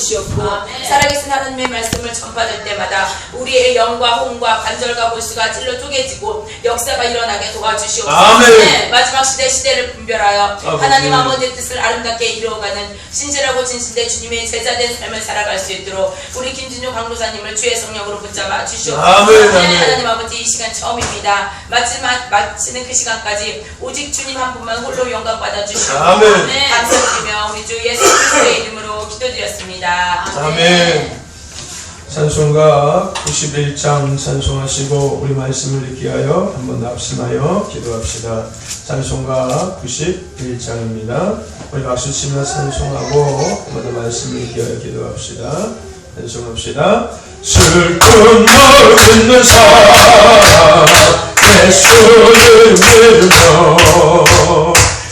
부어주시옵고 살아계신 하나님의 말씀을 전파될 때마다 우리의 영과 혼과 관절과 골수가 찔러 쪼개지고 역사가 일어나게 도와주시옵소서. 마지막 시대를 분별하여 하나님 아버지의 뜻을 아름답게 이루어가는 신실하고 진실된 주님의 제자된 삶을 살아갈 수 있도록 우리 김진주 강도사님을 주의 성령으로 붙잡아 주시옵소서. 하나님 아버지, 이 시간 처음입니다. 마치는 그 시간까지 오직 주님 한 분만 홀로 영광 받아 주시옵소서. 감사드리며 우리 주 예수 그리스도의 이름으로 기도드렸습니다. 아멘. 찬송가 91장 찬송하시고 우리 말씀을 읽기 위하여 한번 납심하여 기도합시다. 찬송가 91장입니다. 우리 박수치며 찬송하고 한번 더 말씀을 읽기 위하여 기도합시다. 찬송합시다. 슬픈 널 믿는 사람 예수를 믿으며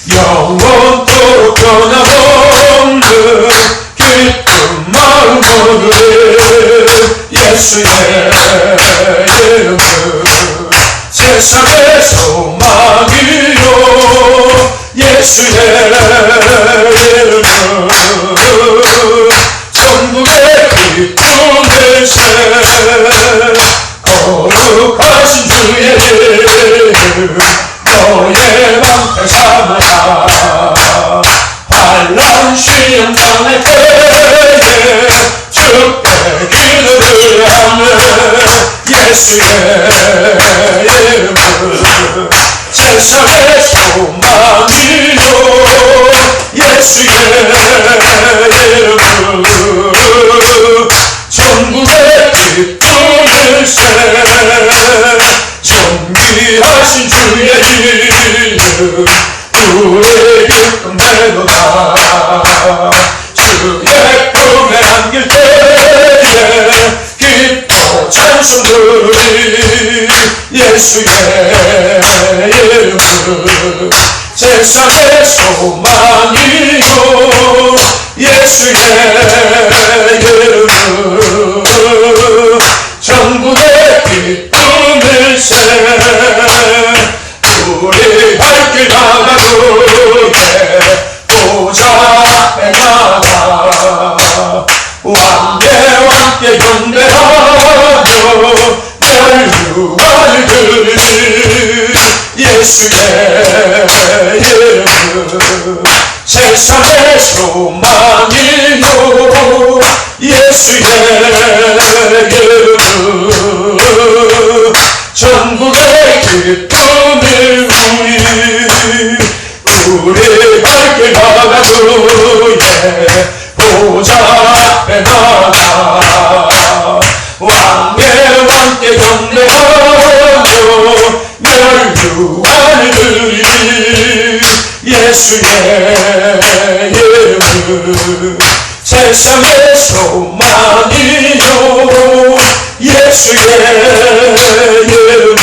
영원토록 변함없는 기쁜 마음으로 예수의 이름은 세상의 소망이요 예수의 이름은 천국의 기쁨일세 거룩하신 주의 이름 너의 방패 삼아라 환난 시험 당할 때에 주께 기도를 하는 예수의 이름은 세상의 소망이요 예수의 이름은 천국의 기쁨일세 존귀하신 주의 이름 우리 기쁨 되도다 주의 품에 안길 때에 기뻐 찬송 부르리 예수의 이름은 세상의 소망이요 예수의 이름은 천국의 기쁨일세 우리 발길 나가도 보좌 앞에 나가 왕대와 함께 경배하며 멸류관을 드리리 예수의 이름은 세상의 소망이요 예수의 이름은 천국의 기쁨을 우리 발길 나가도 보좌 앞에 나가 왕의 왕께 경배하며 멸류관을 드리리 예수의 이름은 세상의 소망이요 예수의 이름은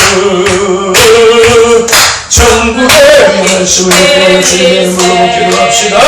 천국의 말씀을 읽고 주님의 이름으로 기도합시다.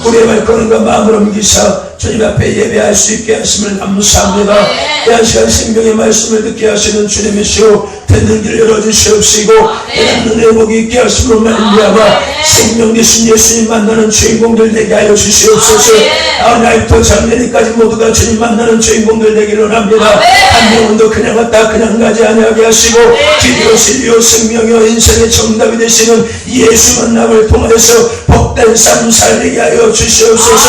우리의 발걸음과 마음을 옮기사 주님 앞에 예배할 수 있게 하심을 감사합니다. 이 한 시간 생명의 말씀을 듣게 하시는 주님이시오. 듣는 길 열어주시옵시고 깨닫는 회복이 있게 하심으로 말미암아 생명 되신 예수님 만나는 주인공들 되게 하여 주시옵소서. 나이부터 장래까지 모두가 주님 만나는 주인공들 되기를 원합니다. 한 명은 더 그냥 갔다 그냥 가지 아니하게 하시고 길이요 진리요 생명이요 인생의 정답이 되시는 예수 만남을 통해서 복된 삶 살게 하여 주시옵소서.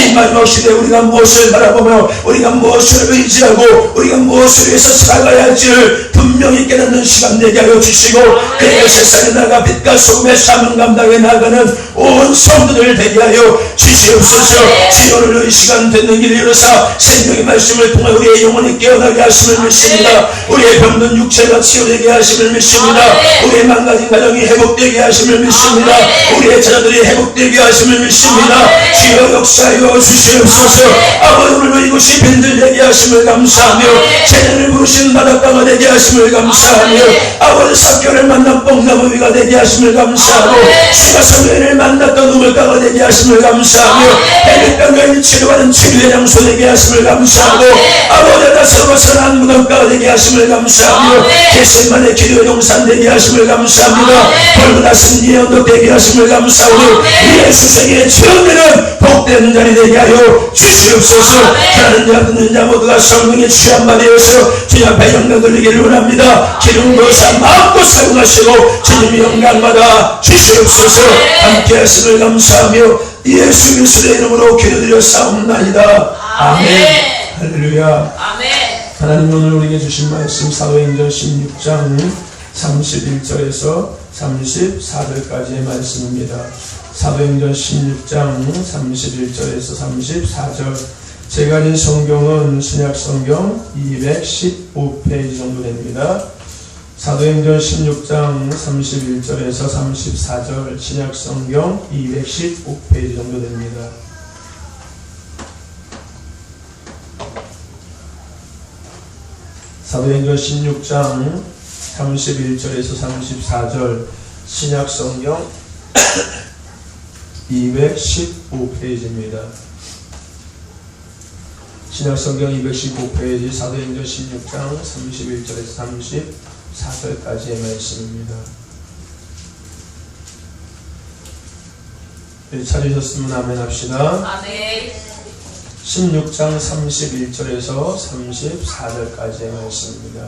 이 마지막 시대에 우리가 무엇을 바라보며 우리가 무엇을 의지하고 우리가 무엇을 위해서 살아가야 할지를 분명히 깨닫는 시간 되게 하여 주시고 그리고 세상에 나가 빛과 소금의 사명 감당해 나가는 온 성도들 되게 하여 주시옵소서. 지원을 이 시간 듣는 길 이루사 생명의 말씀을 통해 우리의 영혼이 깨어나게 하심을 믿습니다. 우리의 병든 육체가 치유되게 하심을 믿습니다. 우리의 망가진 가정이 회복되게 하심을 믿습니다. 우리의 자녀들이 회복되게 하심을 믿습니다. 주여 역사하여 주시옵소서. 아버지 오늘도 이곳이 빈들되게 하심을 감사하며 재난을 부르신 바닷가가 되게 하심을 감사하며 아버지 삽교를 만난 뽕나무 위가 되게 하심을 감사하고 시가성회를 만났던 우물가가 되게 하심을 감사하며 해백병을 치료하는 치료의 장소 되게 하심을 감사하고 아버지 다스러워 선한 무덤가가 되게 하심을 감사하며 겟세마네 기도의 동산 되게 하심을 감사합니다. 벌보다 승리의 언덕 되게 하심을 감사하고 우리의 수생의 처음에는 복된 자리 되게 하여 주시옵소서. 하는 자 듣는 자 모두가 성령의 취한 바 되어서 주님 앞에 영광 돌리기를 원합니다. 기름 부어서 마음껏 사용하시고 주님이 영광 받아 주시옵소서. 함께 하심을 감사하며 예수 그리스도의 이름으로 기도드려 싸움나이다. 아멘. 할렐루야. 아멘. 하나님 오늘 우리에게 주신 말씀 사도행전 16장 31절에서 34절까지의 말씀입니다. 사도행전 16장 31절에서 34절. 제가 가진 성경은 신약성경 215페이지 정도 됩니다. 사도행전 16장 31절에서 34절 신약성경 215페이지 정도 됩니다. 사도행전 16장 31절에서 34절 신약성경 215페이지입니다. 신약성경 215페이지 사도행전 16장 31절에서 34절까지의 말씀입니다. 찾으셨으면 아멘 합시다. 아멘. 16장 31절에서 34절까지의 말씀입니다.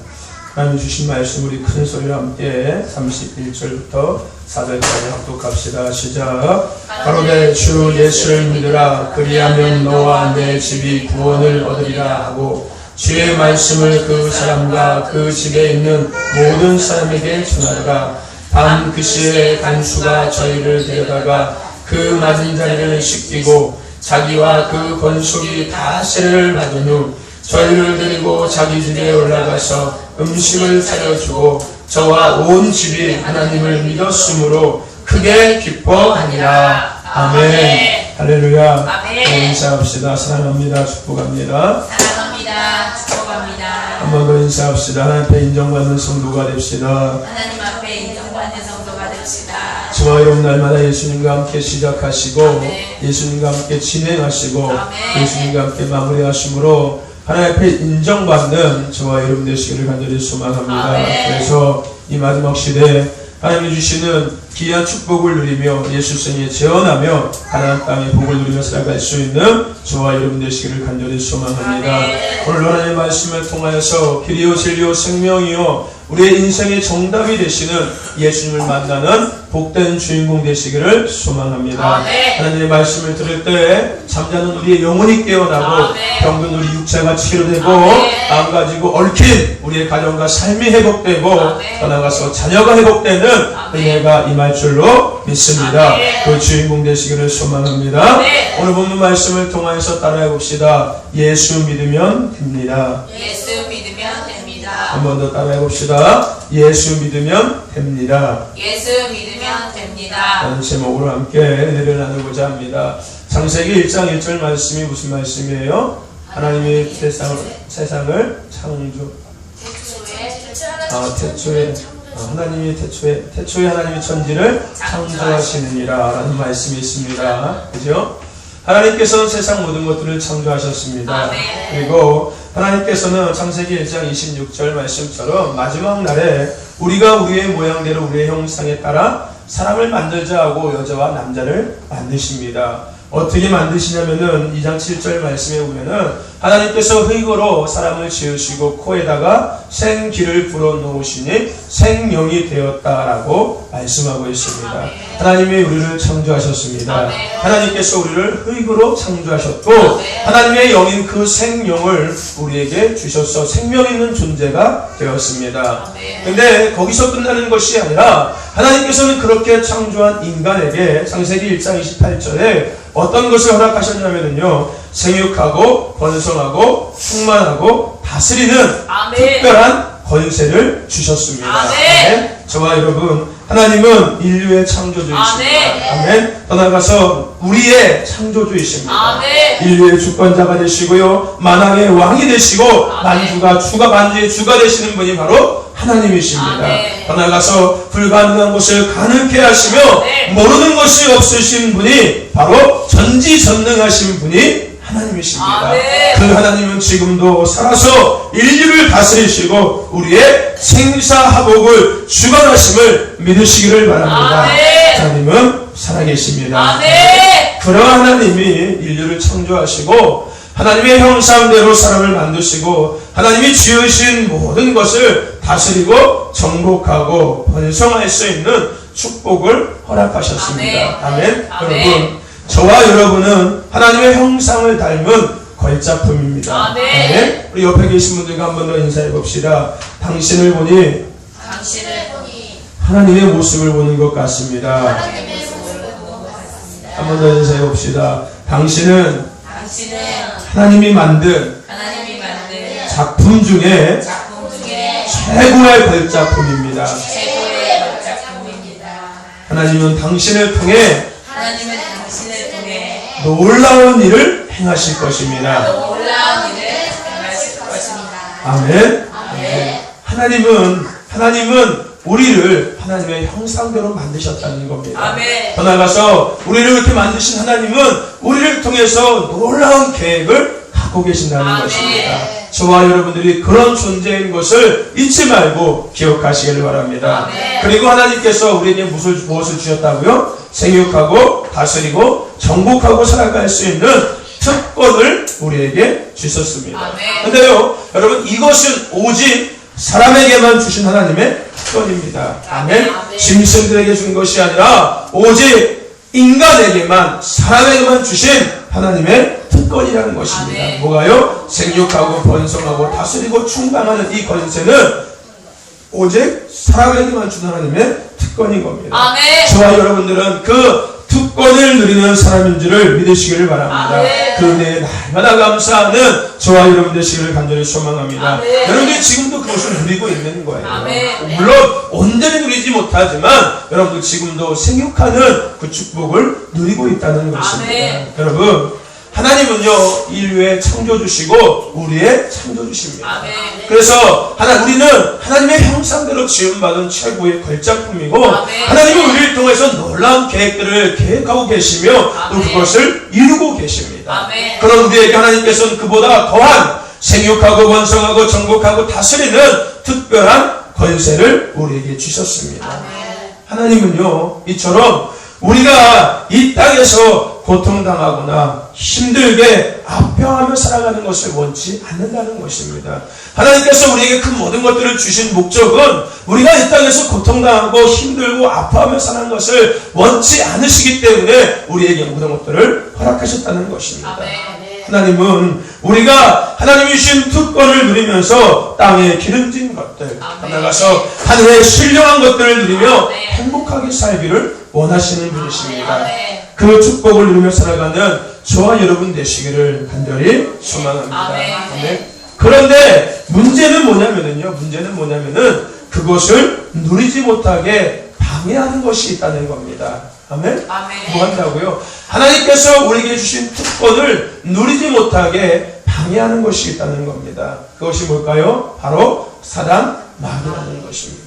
하나님 주신 말씀 우리 큰 소리로 함께 31절부터 4절까지 합독합시다. 시작. 가로되 주 예수를 믿으라. 그리하면 너와 내 집이 구원을 얻으리라 하고 주의 말씀을 그 사람과 그 집에 있는 모든 사람에게 전하더라. 밤 그 시에 간수가 저희를 데려다가 그 맞은 자리를 씻기고 자기와 그 권속이 다 세례를 받은 후 저희를 데리고 자기 집에 올라가서 음식을 차려주고 저와 온 집이 하나님을 믿었으므로 크게 기뻐하니라. 아멘. 할렐루야. 아멘. 인사합시다. 사랑합니다. 축복합니다. 사랑합니다. 축복합니다. 한 번 더 인사합시다. 하나님 앞에 인정받는 성도가 됩시다. 하나님 앞에 인정받는 성도가 됩시다. 저와 여러분 날마다 예수님과 함께 시작하시고 아멘. 예수님과 함께 진행하시고 아멘. 예수님과 함께 마무리하심으로 하나님 앞에 인정받는 저와 여러분 되시기를 간절히 소망합니다. 아멘. 그래서 이 마지막 시대에 하나님이 주시는 귀한 축복을 누리며 예수성에 재현하며 하나님 땅의 복을 누리며 살아갈 수 있는 저와 여러분 되시기를 간절히 소망합니다. 아멘. 오늘 하나님의 말씀을 통하여서 길이요 진리요 생명이요 우리의 인생의 정답이 되시는 예수님을 만나는 복된 주인공 되시기를 소망합니다. 아멘. 하나님의 말씀을 들을 때 잠자는 우리의 영혼이 깨어나고 아멘. 병든 우리 육체가 치료되고 아멘. 마음 가지고 얽힌 우리의 가정과 삶이 회복되고 아멘. 더 나아가서 자녀가 회복되는 은혜가 임할 줄로 믿습니다. 아멘. 그 주인공 되시기를 소망합니다. 아멘. 오늘 본문 말씀을 통하여서 따라해 봅시다. 예수 믿으면 됩니다. 예수 믿으면 됩니다. 한 번 더 따라해 봅시다. 예수 믿으면 됩니다. 예수 믿으면 됩니다. 라는 제목으로 함께 은혜를 나누고자 합니다. 창세기 1장 1절 말씀이 무슨 말씀이에요? 하나님이 세상을 창조 태초에 하나님이 태초에 하나님이 천지를 창조하시느니라 라는 말씀이 있습니다. 그죠? 하나님께서는 세상 모든 것들을 창조하셨습니다. 아멘. 그리고 하나님께서는 창세기 1장 26절 말씀처럼 마지막 날에 우리가 우리의 모양대로 우리의 형상에 따라 사람을 만들자 하고 여자와 남자를 만드십니다. 어떻게 만드시냐면은 2장 7절 말씀에 보면은 하나님께서 흙으로 사람을 지으시고 코에다가 생기를 불어넣으시니 생명이 되었다라고 말씀하고 있습니다. 아멘. 하나님이 우리를 창조하셨습니다. 아멘. 하나님께서 우리를 흙으로 창조하셨고 아멘. 하나님의 영인 그 생명을 우리에게 주셔서 생명 있는 존재가 되었습니다. 아멘. 근데 거기서 끝나는 것이 아니라 하나님께서는 그렇게 창조한 인간에게 창세기 1장 28절에 어떤 것을 허락하셨냐면요, 생육하고 번성하고 충만하고 다스리는 아멘. 특별한 권세를 주셨습니다. 아멘. 저와 여러분, 하나님은 인류의 창조주이십니다. 아멘. 아멘. 더 나아가서 우리의 창조주이십니다. 아멘. 인류의 주권자가 되시고요, 만왕의 왕이 되시고 아멘. 만주의 주가 되시는 분이 바로 하나님이십니다. 아멘. 더 나아가서 불가능한 것을 가능케 하시며 아멘. 모르는 것이 없으신 분이 바로 전지전능하신 분이 하나님이십니다. 아멘. 그 하나님은 지금도 살아서 인류를 다스리시고 우리의 생사화복을 주관하심을 믿으시기를 바랍니다. 아멘. 하나님은 살아계십니다. 아멘. 그러한 하나님이 인류를 창조하시고 하나님의 형상대로 사람을 만드시고 하나님이 지으신 모든 것을 다스리고 정복하고 번성할 수 있는 축복을 허락하셨습니다. 아멘. 아멘. 여러분, 저와 여러분은 하나님의 형상을 닮은 걸작품입니다. 아멘. 우리 옆에 계신 분들과 한 번 더 인사해 봅시다. 당신을 보니 당신을 보니 하나님의 모습을 보는 것 같습니다. 하나님의 모습을 보는 것 같습니다. 한 번 더 인사해 봅시다. 당신은 당신은 하나님이 만든 하나님이 만든 작품 중에 작품 중에 최고의 걸작품입니다. 최고의 작품입니다. 하나님은 당신을 통해 하나님은 당신을 통해 놀라운 일을 행하실 것입니다. 놀라운 일을 행하실 것입니다. 아멘. 아멘. 하나님은 우리를 하나님의 형상대로 만드셨다는 겁니다. 아멘. 더 나아가서 우리를 이렇게 만드신 하나님은 우리를 통해서 놀라운 계획을 갖고 계신다는 아멘. 것입니다. 저와 여러분들이 그런 존재인 것을 잊지 말고 기억하시기를 바랍니다. 아멘. 그리고 하나님께서 우리에게 무엇을 주셨다고요? 생육하고 다스리고 정복하고 살아갈 수 있는 특권을 우리에게 주셨습니다. 아멘. 근데요, 여러분, 이것은 오직 사람에게만 주신 하나님의 특권입니다. 아멘. 아멘. 짐승들에게 준 것이 아니라 오직 인간에게만, 사람에게만 주신 하나님의 특권이라는 것입니다. 아멘. 뭐가요? 생육하고 번성하고 다스리고 충만하는 이 권세는 오직 사람에게만 준 하나님의 특권인 겁니다. 아멘. 저와 여러분들은 그 특권을 누리는 사람인 줄을 믿으시기를 바랍니다. 아멘. 그 은혜에 날마다 감사하는 저와 여러분 되시기를 간절히 소망합니다. 아멘. 여러분들이 지금도 그것을 누리고 있는 거예요. 아멘. 물론 온전히 누리지 못하지만 여러분들 지금도 생육하는 그 축복을 누리고 있다는 것입니다. 아멘. 여러분, 하나님은요, 인류의 창조주시고 우리의 창조주십니다. 아멘. 그래서 우리는 하나님의 형상대로 지음받은 최고의 걸작품이고 아멘. 하나님은 우리를 통해서 놀라운 계획들을 계획하고 계시며 또 아멘. 그것을 이루고 계십니다. 아멘. 그런 우리에게 하나님께서는 그보다 더한 생육하고 번성하고 정복하고 다스리는 특별한 권세를 우리에게 주셨습니다. 아멘. 하나님은요, 이처럼 우리가 이 땅에서 고통당하거나 힘들게 아파하며 살아가는 것을 원치 않는다는 것입니다. 하나님께서 우리에게 그 모든 것들을 주신 목적은 우리가 이 땅에서 고통당하고 힘들고 아파하며 사는 것을 원치 않으시기 때문에 우리에게 모든 것들을 허락하셨다는 것입니다. 아멘. 하나님은 우리가 하나님이 주신 특권을 누리면서 땅에 기름진 것들, 아멘. 나가서 하늘의 신령한 것들을 누리며 아멘. 행복하게 살기를 원하시는 분이십니다. 아멘. 그 축복을 누리며 살아가는 저와 여러분 되시기를 간절히 소망합니다. 아멘. 그런데 문제는 뭐냐면은 그것을 누리지 못하게 방해하는 것이 있다는 겁니다. 아멘? 아멘. 뭐 한다고요? 하나님께서 우리에게 주신 특권을 누리지 못하게 방해하는 것이 있다는 겁니다. 그것이 뭘까요? 바로 사단 마귀라는 것입니다.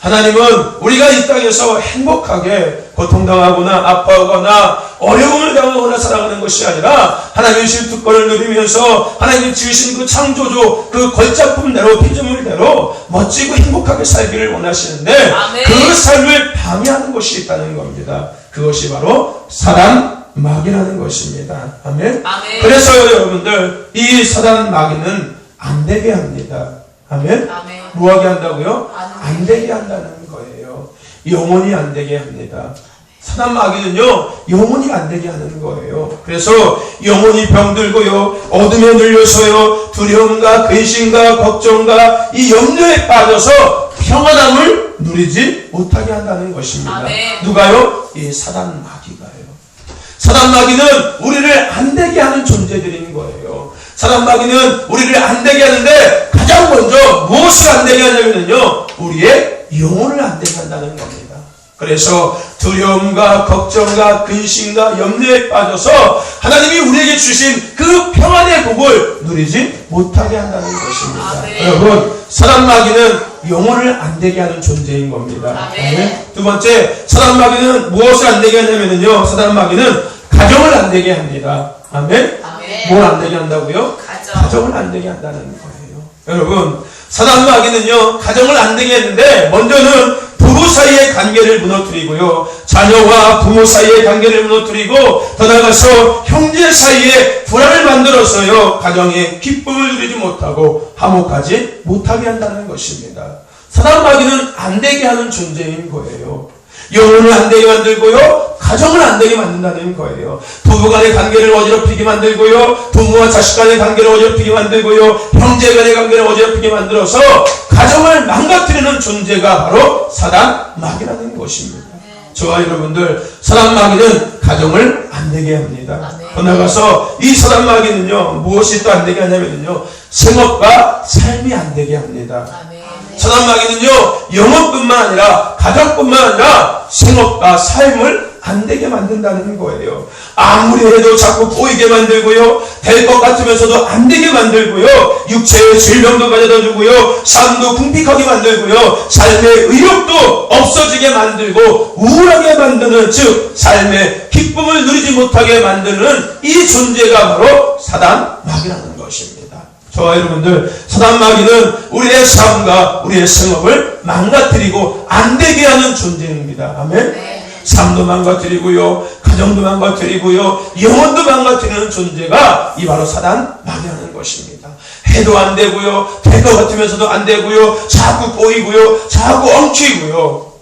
하나님은 우리가 이 땅에서 행복하게 고통당하거나 아파하거나 어려움을 당하거나 살아가는 것이 아니라 하나님의 주신 특권을 누리면서 하나님이 지으신 그 창조주 그 걸작품대로 피조물대로 멋지고 행복하게 살기를 원하시는데 아멘. 그 삶을 방해하는 것이 있다는 겁니다. 그것이 바로 사단 마귀라는 것입니다. 아멘. 아멘. 그래서요 여러분들 이 사단 마귀는 안 되게 합니다. 아멘. 아멘. 뭐하게 한다고요? 안 안 되게 한다는 거예요. 영원히 안 되게 합니다. 사단 마귀는요 영원히 안 되게 하는 거예요. 그래서 영원히 병들고요 어둠에 눌려서요 두려움과 근심과 걱정과 이 염려에 빠져서 평안함을 누리지 못하게 한다는 것입니다. 아멘. 누가요? 이 사단 마귀가요. 사단 마귀는 우리를 안 되게 하는 존재들인 거예요. 사단 마귀는 우리를 안 되게 하는데 가장 먼저 무엇을 안 되게 하냐면요 우리의 영혼을 안 되게 한다는 겁니다. 그래서 두려움과 걱정과 근심과 염려에 빠져서 하나님이 우리에게 주신 그 평안의 복을 누리지 못하게 한다는 것입니다. 아멘. 여러분 사단 마귀는 영혼을 안 되게 하는 존재인 겁니다. 아멘. 두 번째 사단 마귀는 무엇을 안 되게 하냐면요 사단 마귀는 가정을 안 되게 합니다. 아멘. 아멘. 뭘 안 되게 한다고요? 가정을 안 되게 한다는 거예요. 여러분 사단 마귀는요 가정을 안 되게 했는데 먼저는 부부 사이의 관계를 무너뜨리고요 자녀와 부모 사이의 관계를 무너뜨리고 더 나아가서 형제 사이에 불안을 만들어서요 가정에 기쁨을 누리지 못하고 화목하지 못하게 한다는 것입니다. 사단 마귀는 안 되게 하는 존재인 거예요. 영혼을 안 되게 만들고요 가정을 안 되게 만든다는 거예요. 부부 간의 관계를 어지럽히게 만들고요 부모와 자식 간의 관계를 어지럽히게 만들고요 형제 간의 관계를 어지럽히게 만들어서 가정을 망가뜨리는 존재가 바로 사단 마귀라는 것입니다. 저와 여러분들 사단 마귀는 가정을 안 되게 합니다. 더 나아가서 이 사단 마귀는요 무엇이 또 안 되게 하냐면요 생업과 삶이 안 되게 합니다. 사단 마귀는요 영혼뿐만 아니라 가정뿐만 아니라 생업과 삶을 안 되게 만든다는 거예요. 아무리 해도 자꾸 꼬이게 만들고요 될 것 같으면서도 안 되게 만들고요 육체의 질병도 가져다 주고요 삶도 궁핍하게 만들고요 삶의 의욕도 없어지게 만들고 우울하게 만드는 즉 삶의 기쁨을 누리지 못하게 만드는 이 존재가 바로 사단 마귀라는 것입니다. 저와 여러분들 사단 마귀는 우리의 삶과 우리의 생업을 망가뜨리고 안 되게 하는 존재입니다. 아멘. 삶도 망가뜨리고요 가정도 망가뜨리고요 영혼도 망가뜨리는 존재가 이 바로 사단 마귀라는 것입니다. 해도 안 되고요 될 것 같으면서도 안 되고요 자꾸 꼬이고요 자꾸 엉키고요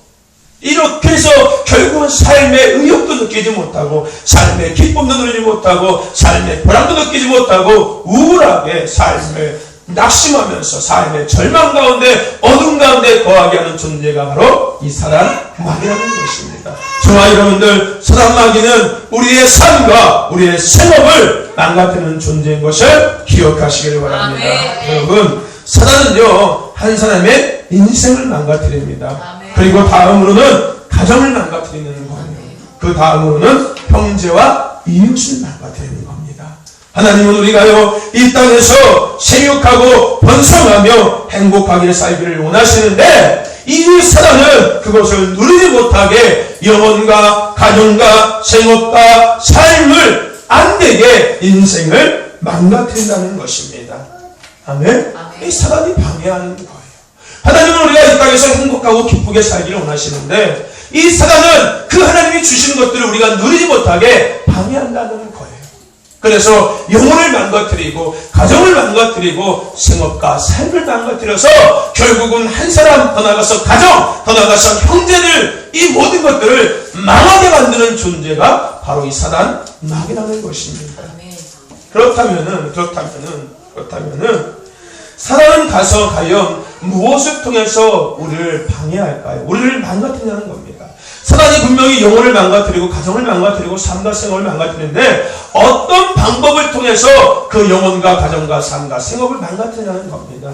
이렇게 해서 결국은 삶의 의욕도 느끼지 못하고 삶의 기쁨도 누리지 못하고 삶의 보람도 느끼지 못하고 우울하게 삶을 낙심하면서 삶의 절망 가운데 어둠 가운데 거하게 하는 존재가 바로 이 사단 마귀라는 것입니다. 저와 여러분들 사단 마귀는 우리의 삶과 우리의 생업을 망가뜨리는 존재인 것을 기억하시길 바랍니다. 여러분 사단은요 한 사람의 인생을 망가뜨립니다. 그리고 다음으로는 가정을 망가뜨리는 거예요. 그 다음으로는 형제와 이웃을 망가뜨리는 겁니다. 하나님은 우리가요 이 땅에서 생육하고 번성하며 행복하게 살기를 원하시는데 이 사단은 그것을 누리지 못하게 영혼과 가정과 생업과 삶을 안 되게 인생을 망가뜨린다는 것입니다. 아멘. 이 사단이 방해하는 거예요. 하나님은 우리가 이 땅에서 행복하고 기쁘게 살기를 원하시는데 이 사단은 그 하나님이 주신 것들을 우리가 누리지 못하게 방해한다는 거예요. 그래서 영혼을 망가뜨리고 가정을 망가뜨리고 생업과 삶을 망가뜨려서 결국은 한 사람 더 나가서 가정 더 나가서 형제들 이 모든 것들을 망하게 만드는 존재가 바로 이 사단 마귀라는 것입니다. 그렇다면은 사단은 가서 과연 무엇을 통해서 우리를 방해할까요? 우리를 망가뜨리냐는 겁니다. 사단이 분명히 영혼을 망가뜨리고 가정을 망가뜨리고 삶과 생업을 망가뜨리는데 어떤 방법을 통해서 그 영혼과 가정과 삶과 생업을 망가뜨리냐는 겁니다.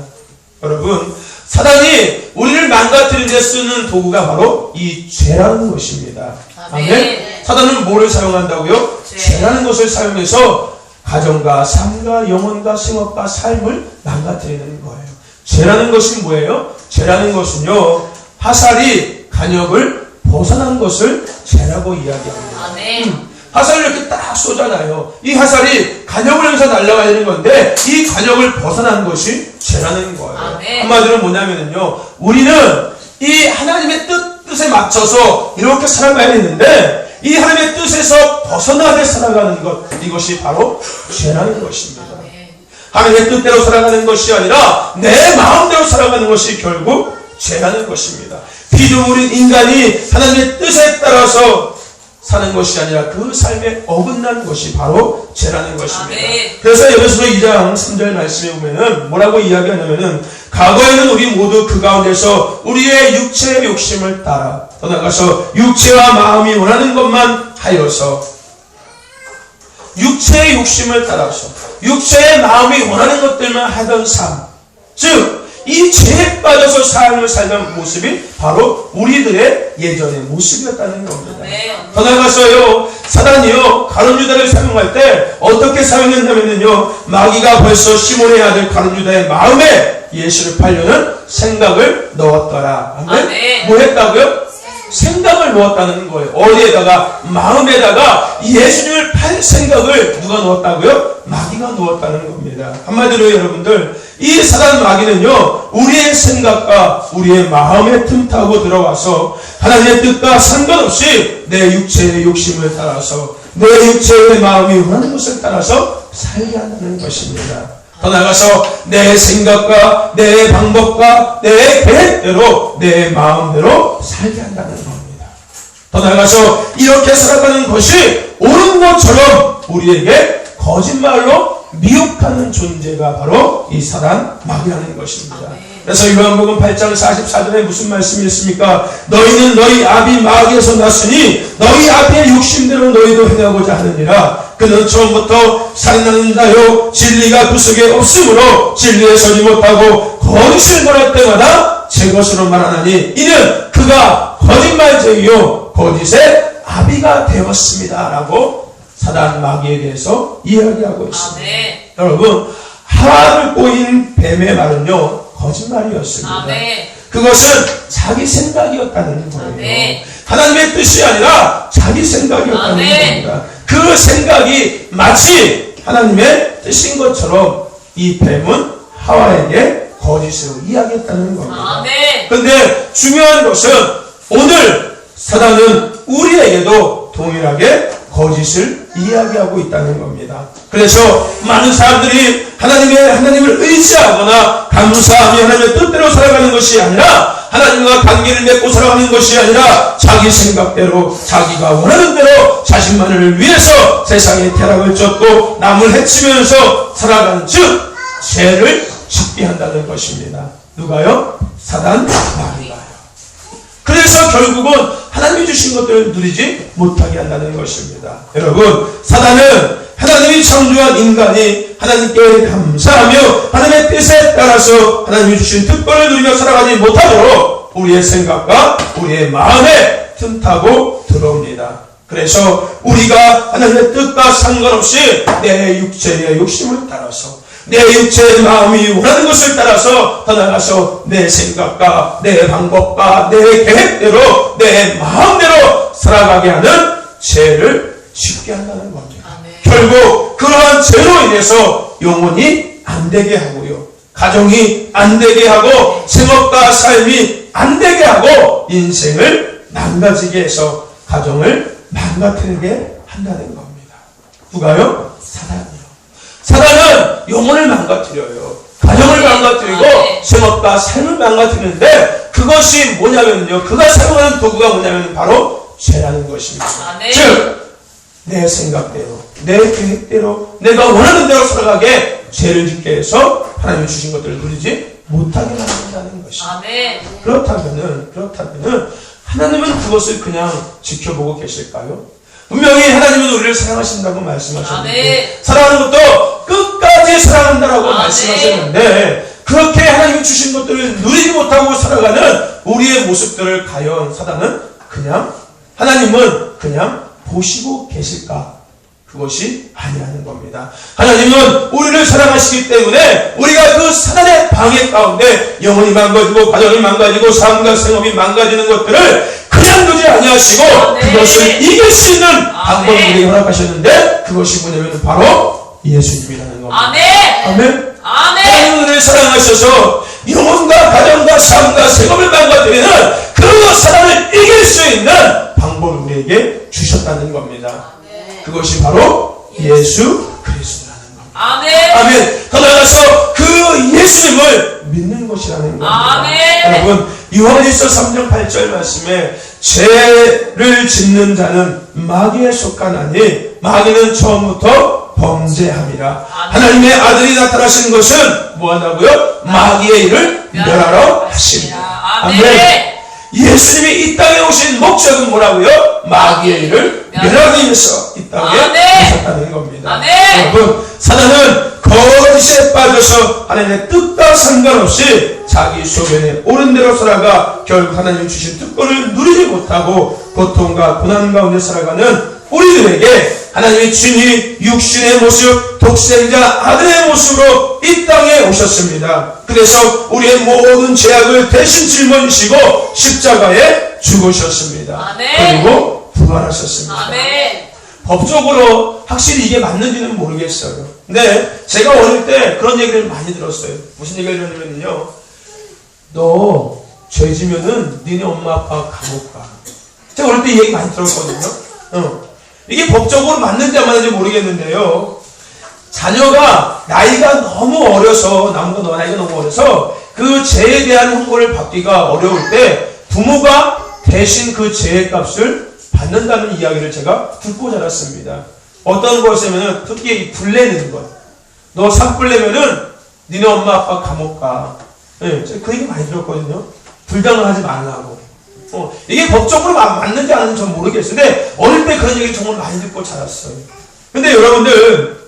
여러분 사단이 우리를 망가뜨리는 데 쓰는 도구가 바로 이 죄라는 것입니다. 아멘. 사단은 뭐를 사용한다고요? 죄라는 것을 사용해서 가정과 삶과 영혼과 생업과 삶을 망가뜨리는 거예요. 죄라는 것은 뭐예요? 죄라는 것은요 화살이 간역을 벗어난 것을 죄라고 이야기합니다. 화살을 이렇게 딱 쏘잖아요. 이 화살이 관역을 향해서 날아가야 되는 건데 이 관역을 벗어난 것이 죄라는 거예요. 아멘. 한마디로 뭐냐면요, 우리는 이 하나님의 뜻에 맞춰서 이렇게 살아가야 되는데 이 하나님의 뜻에서 벗어나게 살아가는 것, 이것이 바로 죄라는 것입니다. 하나님의 뜻대로 살아가는 것이 아니라 내 마음대로 살아가는 것이 결국 죄라는 것입니다. 피조물인 인간이 하나님의 뜻에 따라서 사는 것이 아니라 그 삶에 어긋난 것이 바로 죄라는 것입니다. 아멘. 그래서 에베소서 2장 3절 말씀에 보면은 뭐라고 이야기하냐면은 과거에는 우리 모두 그 가운데서 우리의 육체의 욕심을 따라 더 나아가서 육체와 마음이 원하는 것만 하여서 육체의 욕심을 따라서 육체의 마음이 원하는 것들만 하던 삶, 즉 이 죄에 빠져서 삶을 살던 모습이 바로 우리들의 예전의 모습이었다는 겁니다. 더 나아가서요, 사단이요 가룟 유다를 사용할 때 어떻게 사용했냐면요, 마귀가 벌써 시몬의 아들 가룟 유다의 마음에 예수를 팔려는 생각을 넣었더라. 아멘. 뭐 했다고요? 생각을 넣었다는 거예요. 어디에다가? 마음에다가 예수님을 팔 생각을 누가 넣었다고요? 마귀가 넣었다는 겁니다. 한마디로 여러분들, 이 사단 마귀는요, 우리의 생각과 우리의 마음에 틈타고 들어와서 하나님의 뜻과 상관없이 내 육체의 욕심을 따라서 내 육체의 마음이 원하는 것을 따라서 살게 한다는 것입니다. 더 나아가서 내 생각과 내 방법과 내 계획대로 내 마음대로 살게 한다는 겁니다. 더 나아가서 이렇게 살아가는 것이 옳은 것처럼 우리에게 거짓말로 미혹하는 존재가 바로 이 사단 마귀라는 것입니다. 그래서 요한복음 8장 44절에 무슨 말씀이 있습니까? 너희는 너희 아비 마귀에서 났으니 너희 아비의 욕심대로 너희도 행하고자 하느니라. 그는 처음부터 살인하는 자요 진리가 그 속에 없으므로 진리에 서지 못하고 거짓을 말할 때마다 제 것으로 말하나니 이는 그가 거짓말쟁이요 거짓의 아비가 되었습니다. 라고 사단 마귀에 대해서 이야기하고 있습니다. 아멘. 여러분, 하와를 꼬인 뱀의 말은요 거짓말이었습니다. 아멘. 그것은 자기 생각이었다는 거예요. 아멘. 하나님의 뜻이 아니라 자기 생각이었다는 아멘. 겁니다. 그 생각이 마치 하나님의 뜻인 것처럼 이 뱀은 하와에게 거짓으로 이야기했다는 겁니다. 그런데 중요한 것은 오늘 사단은 우리에게도 동일하게 거짓을 이야기하고 있다는 겁니다. 그래서 많은 사람들이 하나님을 의지하거나 감사하며 하나님의 뜻대로 살아가는 것이 아니라 하나님과 관계를 맺고 살아가는 것이 아니라 자기 생각대로 자기가 원하는 대로 자신만을 위해서 세상에 태락을 쫓고 남을 해치면서 살아가는 즉 죄를 짓게 한다는 것입니다. 누가요? 사단 마귀가요. 그래서 결국은 하나님이 주신 것들을 누리지 못하게 한다는 것입니다. 여러분, 사단은 하나님이 창조한 인간이 하나님께 감사하며 하나님의 뜻에 따라서 하나님이 주신 특권을 누리며 살아가지 못하도록 우리의 생각과 우리의 마음에 틈타고 들어옵니다. 그래서 우리가 하나님의 뜻과 상관없이 내 육체의 욕심을 따라서 내 육체의 마음이 원하는 것을 따라서 더 나아가서 내 생각과 내 방법과 내 계획대로 내 마음대로 살아가게 하는 죄를 짓게 한다는 겁니다. 아멘. 결국 그러한 죄로 인해서 영혼이 안 되게 하고요, 가정이 안 되게 하고 생업과 삶이 안 되게 하고 인생을 망가지게 해서 가정을 망가뜨리게 한다는 겁니다. 누가요? 사단이요. 사단은 영혼을 망가뜨려요. 가정을 망가뜨리고 생업과 삶을 망가뜨리는데 그것이 뭐냐면요, 그가 사용하는 도구가 뭐냐면 바로 죄라는 것입니다. 즉 내 생각대로 내 계획대로 내가 원하는 대로 살아가게 죄를 짓게 해서 하나님이 주신 것들을 누리지 못하게 만든다는 것입니다. 그렇다면은 하나님은 그것을 그냥 지켜보고 계실까요? 분명히 하나님은 우리를 사랑하신다고 말씀하셨는데 사랑하는 것도 끝까지 사랑한다라고 말씀하셨는데 그렇게 하나님이 주신 것들을 누리지 못하고 살아가는 우리의 모습들을 과연 사단은 그냥, 하나님은 그냥 보시고 계실까? 그것이 아니라는 겁니다. 하나님은 우리를 사랑하시기 때문에 우리가 그 사단의 방해 가운데 영혼이 망가지고 가정이 망가지고 삶과 생업이 망가지는 것들을 그냥 그만두지 아니하시고 아멘. 그것을 이길 수 있는 방법을 우리에게 허락하셨는데 그것이 뭐냐면 바로 예수님이라는 겁니다. 아멘. 아멘. 아멘. 하나님을 사랑하셔서 영혼과 가정과 삶과 생업을 망가뜨리는 그 사랑을 이길 수 있는 방법을 우리에게 주셨다는 겁니다. 그것이 바로 예수 그리스도라는 겁니다. 아멘. 아멘. 더 나아가서 그 예수님을 믿는 것이라는 겁니다. 아멘. 여러분 요한일서 3장 8절 말씀에 죄를 짓는 자는 마귀에 속하나니 마귀는 처음부터 범죄함이라. 하나님의 아들이 나타나신 것은 뭐한다고요? 마귀의 일을 멸하러 하십니다. 아멘. 예수님이 이 땅에 오신 목적은 뭐라고요? 마귀의 일을 멸하기 위해서 이 땅에 오셨다는 겁니다. 아멘. 여러분 사단은 거짓에 빠져서 하나님의 뜻과 상관없이 자기 소견에 옳은 대로 살아가 결국 하나님 주신 특권을 누리지 못하고 고통과 고난 가운데 살아가는 우리들에게 하나님의 친히 육신의 모습, 독생자 아들의 모습으로 이 땅에 오셨습니다. 그래서 우리의 모든 죄악을 대신 짊어지시고 십자가에 죽으셨습니다. 아멘. 그리고 부활하셨습니다. 아멘. 법적으로 확실히 이게 맞는지는 모르겠어요. 근데 제가 어릴 때 그런 얘기를 많이 들었어요. 무슨 얘기를 들었냐면요. 너 죄 지면은 니네 엄마 아빠 감옥 가. 제가 어릴 때 이 얘기 많이 들었거든요. 이게 법적으로 맞는지 안 맞는지 모르겠는데요. 자녀가 나이가 너무 어려서 나이가 너무 어려서 그 죄에 대한 형벌을 받기가 어려울 때 부모가 대신 그 죄의 값을 받는다는 이야기를 제가 듣고 자랐습니다. 어떤 것이냐면 특히 불내는 것. 너 산불 내면은 니네 엄마 아빠 감옥 가. 네, 제가 그 얘기 많이 들었거든요. 불당을 하지 말라고. 이게 법적으로 맞는지 안 맞는지 전 모르겠어요. 근데 어릴 때 그런 얘기를 정말 많이 듣고 자랐어요. 근데 여러분들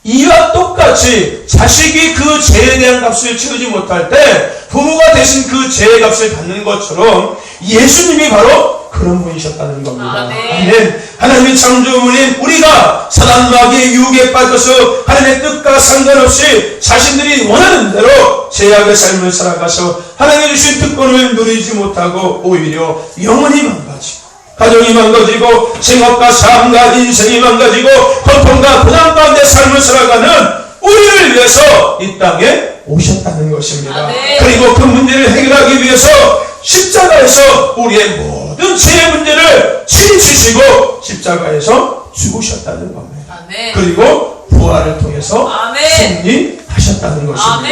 이와 똑같이 자식이 그 죄에 대한 값을 치르지 못할 때 부모가 대신 그 죄의 값을 받는 것처럼 예수님이 바로 그런 분이셨다는 겁니다. 아멘. 하나님의 창조물인 우리가 사단 마귀의 유혹에 빠져서 하나님의 뜻과 상관없이 자신들이 원하는 대로 죄악의 삶을 살아가서 하나님의 주신 특권을 누리지 못하고 오히려 영혼이 망가지고 가정이 망가지고 생업과 삶과 인생이 망가지고 고통과 고난 가운데 삶을 살아가는 우리를 위해서 이 땅에 오셨다는 것입니다. 그리고 그 문제를 해결하기 위해서 십자가에서 우리의 모든 죄의 문제를 치시고 십자가에서 죽으셨다는 겁니다. 그리고 부활을 통해서 승리하셨다는 것입니다.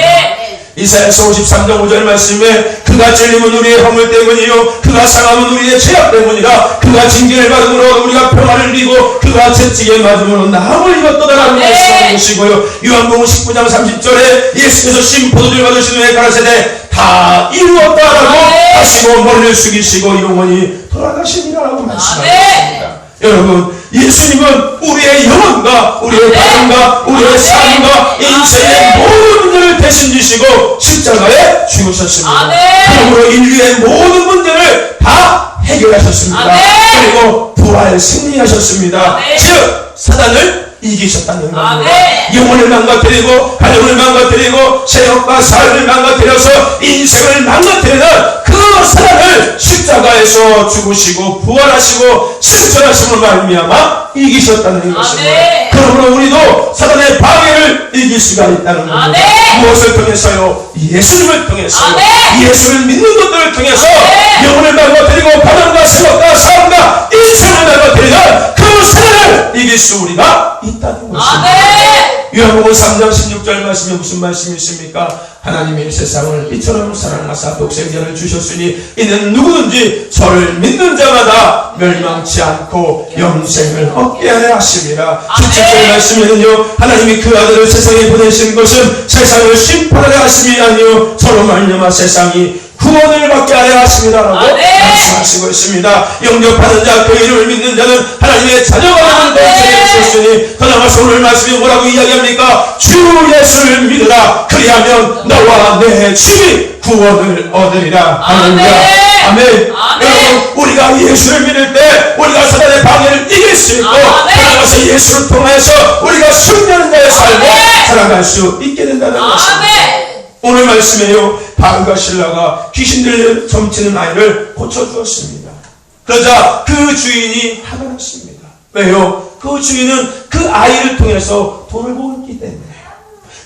이사야서 53장 5절 말씀에 그가 찔림은 우리의 허물 때문이요 그가 상함은 우리의 죄악 때문이라. 그가 징계를 받음으로 우리가 평안을 누리고 그가 채찍에 맞음으로 나음을 입었도다라는 말씀하는 것이고요. 요한복음 19장 30절에 예수께서 심포도주를 받으신 후에 가라사대 다 이루었다라고 하시고 머리를 숙이시고 영원히 돌아가시니라라고 말씀하셨습니다. 여러분 예수님은 우리의 영혼과 우리의 가정과 우리의 삶과 인생의 모든 문제를 대신 지시고 십자가에 죽으셨습니다. 그러므로 인류의 모든 문제를 다 해결하셨습니다. 그리고 부활 승리하셨습니다. 즉 사단을 이기셨다는 겁니다. 영혼을 망가뜨리고 가정을 망가뜨리고 생업과 삶을 망가뜨려서 인생을 망가뜨리는 그 사단을 십자가에서 죽으시고 부활하시고 승천하심으로 말미암아 이기셨다는 것입니다. 그러므로 우리도 사단의 방해를 이길 수가 있다는 겁니다. 무엇을 통해서요? 예수님을 통해서요. 예수를 믿는 것들을 통해서 영혼을 망가뜨리고 가정과 생업과 삶과 인생을 망가뜨리는 그 사단을 이길 수 우리가 있다는 것입니다. 요한복음 3장 16절 말씀에 무슨 말씀이 있습니까? 하나님이 세상을 이처럼 사랑하사 독생자를 주셨으니 이는 누구든지 저를 믿는 자마다 멸망치 않고 영생을 얻게 하려 하심이라. 17절 말씀에는요 하나님이 그 아들을 세상에 보내신 것은 세상을 심판하려 하심이 아니요 저로 말미암아 세상이 구원을 받게 하려 하심이라라고 말씀하시고 있습니다. 영접하는 자 그 이름을 믿는 자는 하나님의 자녀가 되는 것을 주셨으니 더 나아가서 오늘 말씀이 뭐라고 이야기합니까? 주 예수를 믿으라. 그리하면 너와 내 집이 구원을 얻으리라. 할렐루야. 아멘. 여러분 우리가 예수를 믿을 때 우리가 사단의 방해를 이길 수 있고 더 나아가서 예수를 통해서 우리가 승리하는 자의 삶을 살아갈 수 있게 된다는 것입니다. 오늘 말씀에요 바울과 실라가 귀신들 점치는 아이를 고쳐주었습니다. 그러자 그 주인이 화가 났습니다. 왜요? 그 주인은 그 아이를 통해서 돈을 벌었기 때문에.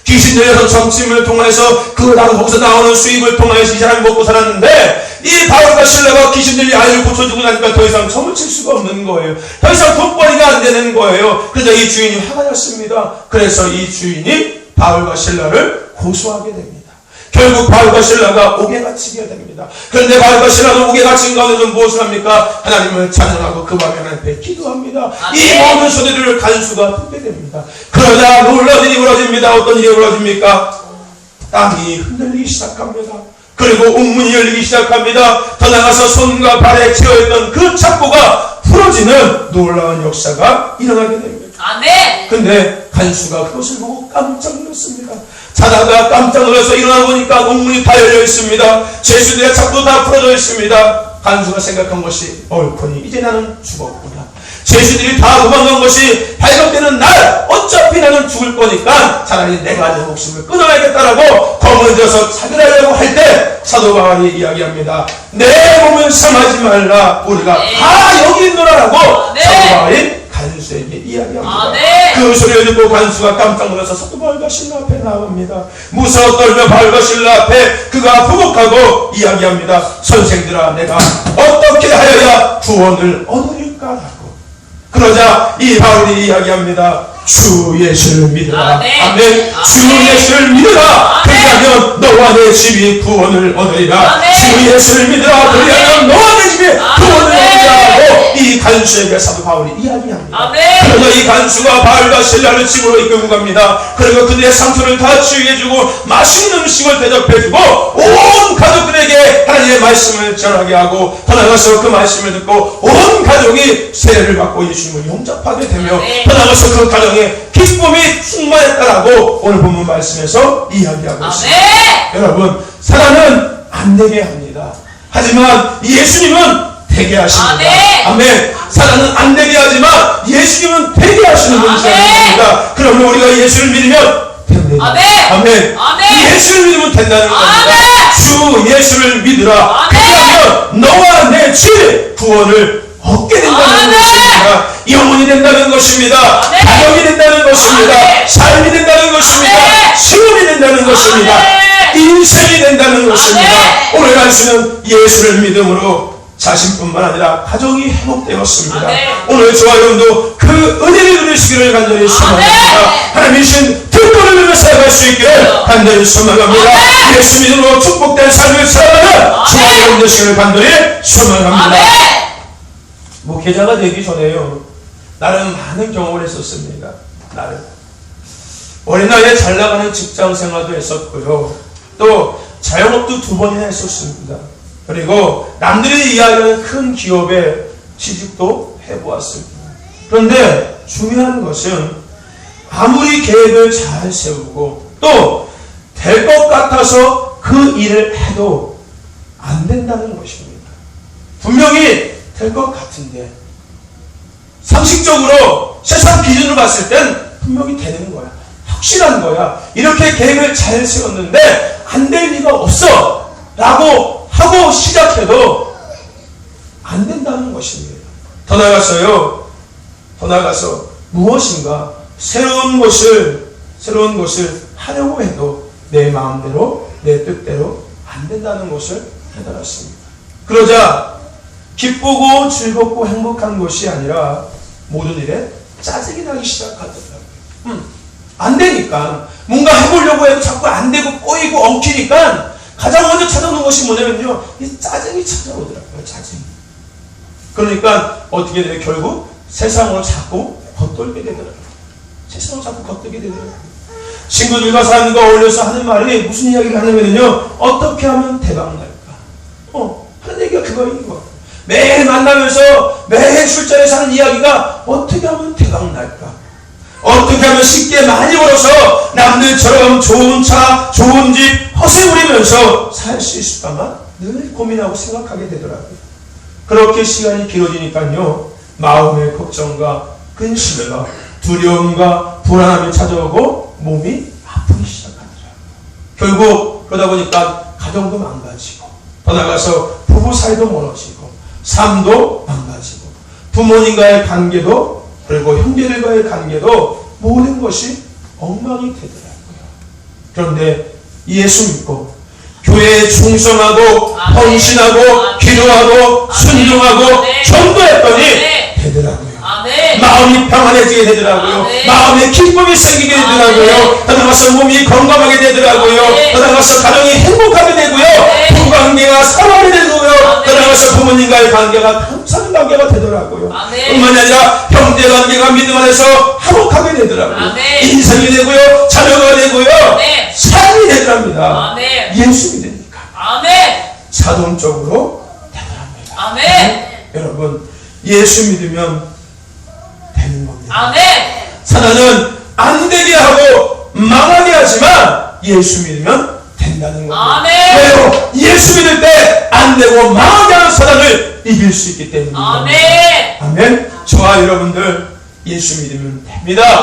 귀신 들려서 점침을 통해서 거기서 나오는 수입을 통해서 이 사람이 먹고 살았는데, 이 바울과 실라가 귀신 들린 아이를 고쳐주고 나니까 더 이상 점을 칠 수가 없는 거예요. 더 이상 돈벌이가 안 되는 거예요. 그러자 이 주인이 화가 났습니다. 그래서 이 주인이 바울과 실라를 고소하게 됩니다. 결국 바울과 실라가 옥에 갇히게 됩니다. 그런데 바울과 실라는 옥에 갇힌 가운데서 무엇을 합니까? 하나님을 찬양하고 그 밤에 하나님 앞에 기도합니다. 이 모든 소리들을 간수가 듣게 됩니다. 그러자 놀라운 일이 벌어집니다. 어떤 일이 벌어집니까? 땅이 흔들리기 시작합니다. 그리고 옥문이 열리기 시작합니다. 더 나가서 손과 발에 채워있던 그 착고가 풀어지는 놀라운 역사가 일어나게 됩니다. 아멘. 근데 간수가 그것을 보고 깜짝 놀랐습니다. 자다가 깜짝 놀라서 일어나 보니까 옥문이 다 열려 있습니다. 죄수들의 착도 다 풀어져 있습니다. 간수가 생각한 것이 옳거니 이제 나는 죽었구나. 죄수들이 다 도망간 것이 발각되는 날 어차피 나는 죽을 거니까 차라리 내가 내 목숨을 끊어야겠다라고 검을 들어서 자결하려고 할 때 사도 바울이 이야기합니다. 내 몸을 상하지 말라. 우리가 다 여기 있노라라고 사도 바울이 간수에게 이야기합니다. 그 소리를 듣고 간수가 깜짝 놀라서 사도 바울과 실라 앞에 나옵니다. 무서워 떨며 바울과 실라 앞에 그가 부복하고 이야기합니다. 선생들아, 내가 어떻게 하여야 구원을 얻으릴까라고. 그러자 이 바울이 이야기합니다. 주 예수를 믿으라. 아멘. 주 예수를 믿으라. 그리하면 너와 내 집이 구원을 얻으리라. 주 예수를 믿으라. 그리하면 너와 내 집이 구원을 얻으리라고 이 간수에게 사도 바울이 이야기합니다. 그러자 이 간수가 바울과 실라를 집으로 이끌고 갑니다. 그리고 그들의 상처를 다 치유해주고 맛있는 음식을 대접해주고 온 가족들에게 하나님의 말씀을 전하게 하고 더 나가서 그 말씀을 듣고 온 가족이 세례를 받고 예수님을 영접하게 되며 더 나가서 그 가정에 기쁨이 충만했다라고 오늘 본문 말씀에서 이야기하고 있습니다. 여러분, 사람은 안 되게 합니다. 하지만 예수님은 되게 하십니다. 아멘. 사람은 안 되게 하지만 예수님은 되게 하시는 분이십니다. 그러면 우리가 예수를 믿으면 됩니다. 아멘. 예수를 믿으면 된다는 겁니다. 주 예수를 믿으라. 그러면 너와 내 집 구원을 얻게 된다는 것입니다. 영혼이 된다는 것입니다. 가정이 된다는 것입니다. 삶이 된다는 것입니다. 시험이 된다는 것입니다. 인생이 된다는 것입니다. 오늘 당신은 예수를 믿음으로 자신뿐만 아니라 가정이 회복되었습니다. 오늘 저와 여러분도 그 은혜를 누리시기를 간절히 소망합니다. 하나님이 주신 특권을 누려 살아갈 수 있기를 간절히 소망합니다. 예수 믿음으로 축복된 삶을 살아가는 저와 여러분 되시기를 간절히 소망합니다. 목회자가 되기 전에요, 나름 많은 경험을 했었습니다. 나름 어린 나이에 잘 나가는 직장 생활도 했었고요, 또 자영업도 2번이나 했었습니다. 그리고 남들이 이야기하는 큰 기업에 취직도 해보았습니다. 그런데 중요한 것은 아무리 계획을 잘 세우고 또 될 것 같아서 그 일을 해도 안 된다는 것입니다. 분명히 될 것 같은데 상식적으로 세상 기준으로 봤을 땐 분명히 되는 거야. 확실한 거야. 이렇게 계획을 잘 세웠는데 안 될 리가 없어 라고 하고 시작해도 안 된다는 것입니다. 더 나아가서 무엇인가 새로운 것을 하려고 해도 내 마음대로 내 뜻대로 안 된다는 것을 깨달았습니다. 그러자 기쁘고 즐겁고 행복한 것이 아니라 모든 일에 짜증이 나기 시작하더라고요. 안 되니까 뭔가 해보려고 해도 자꾸 안 되고 꼬이고 엉키니까 가장 먼저 찾아오는 것이 뭐냐면요, 이 짜증이 찾아오더라고요. 짜증이. 그러니까 어떻게 돼요? 결국 세상으로 자꾸 겉돌게 되더라고요. 세상으로 자꾸 겉돌게 되더라고요. 친구들과 사는 거 어울려서 하는 말이 무슨 이야기를 하냐면요, 어떻게 하면 대박 날까? 하는 얘기가 그거인 거. 매일 만나면서 매일 술자리에서 하는 이야기가 어떻게 하면 대박 날까? 어떻게 하면 쉽게 많이 벌어서 남들처럼 좋은 차, 좋은 집 허세 부리면서 살 수 있을까만 늘 고민하고 생각하게 되더라고요. 그렇게 시간이 길어지니까요, 마음의 걱정과 근심과 두려움과 불안함이 찾아오고 몸이 아프기 시작하더라고요. 결국 그러다 보니까 가정도 망가지고 더 나가서 부부 사이도 멀어지고 삶도 망가지고 부모님과의 관계도 그리고 형제들과의 관계도 모든 것이 엉망이 되더라고요. 그런데 예수 믿고 교회에 충성하고 헌신하고 기도하고 순종하고 전도했더니 되더라고요. 마음이 평안해지게 되더라고요. 마음에 기쁨이 생기게 되더라고요. 나아가서 몸이 건강하게 되더라고요. 나아가서 가정이 행복하게 되고요. 부부관계가 사랑하게 되고요. 나아가서 부모님과의 관계가 감사하는 관계가 되더라고요. 뿐만 아니라 형제관계가 믿음 안에서 화목하게 되더라고요. 인생이 되고요. 자녀가 되고요. 삶이 되더랍니다. 예수 믿으니까 자동적으로 되더랍니다. 여러분, 예수 믿으면 되는 겁니다. 사단은 안 되게 하고 망하게 하지만 예수 믿으면 된다는 겁니다. 왜요? 예수 믿을 때 안 되고 망하게 하는 사단을 이길 수 있기 때문입니다. 아멘. 저와 여러분들 예수 믿으면 됩니다.